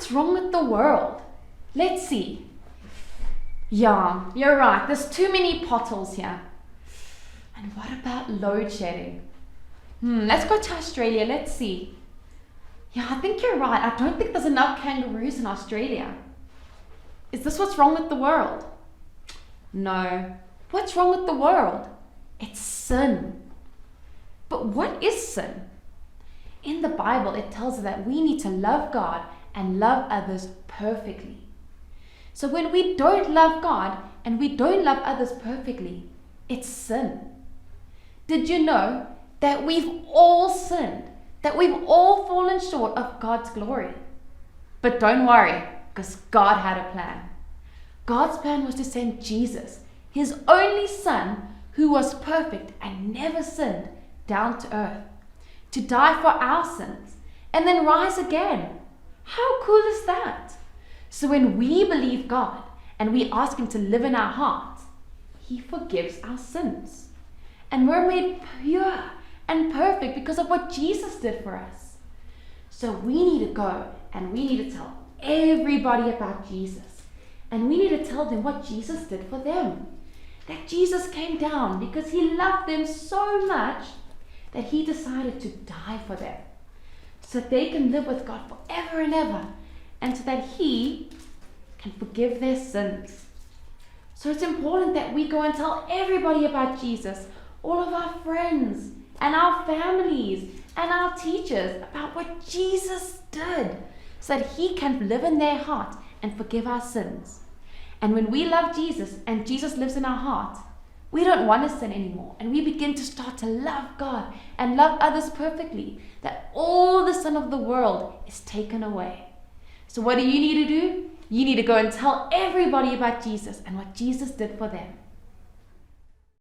what's wrong with the world? Let's see. Yeah, you're right. There's too many potholes here. And what about load shedding? Let's go to Australia. Let's see. Yeah, I think you're right. I don't think there's enough kangaroos in Australia. Is this what's wrong with the world? No. What's wrong with the world? It's sin. But what is sin? In the Bible, it tells us that we need to love God and love others perfectly. So when we don't love God and we don't love others perfectly, it's sin. Did you know that we've all sinned? That we've all fallen short of God's glory? But don't worry, because God had a plan. God's plan was to send Jesus, his only son, who was perfect and never sinned, down to earth, to die for our sins, and then rise again. How cool is that? So when we believe God and we ask him to live in our hearts, he forgives our sins. And we're made pure and perfect because of what Jesus did for us. So we need to go and we need to tell everybody about Jesus. And we need to tell them what Jesus did for them. That Jesus came down because he loved them so much that he decided to die for them, so that they can live with God forever and ever, and so that he can forgive their sins. So it's important that we go and tell everybody about Jesus, all of our friends and our families and our teachers, about what Jesus did, so that he can live in their heart and forgive our sins. And when we love Jesus and Jesus lives in our heart, we don't want to sin anymore, and we begin to start to love God and love others perfectly, that all the sin of the world is taken away. So what do you need to do? You need to go and tell everybody about Jesus and what Jesus did for them.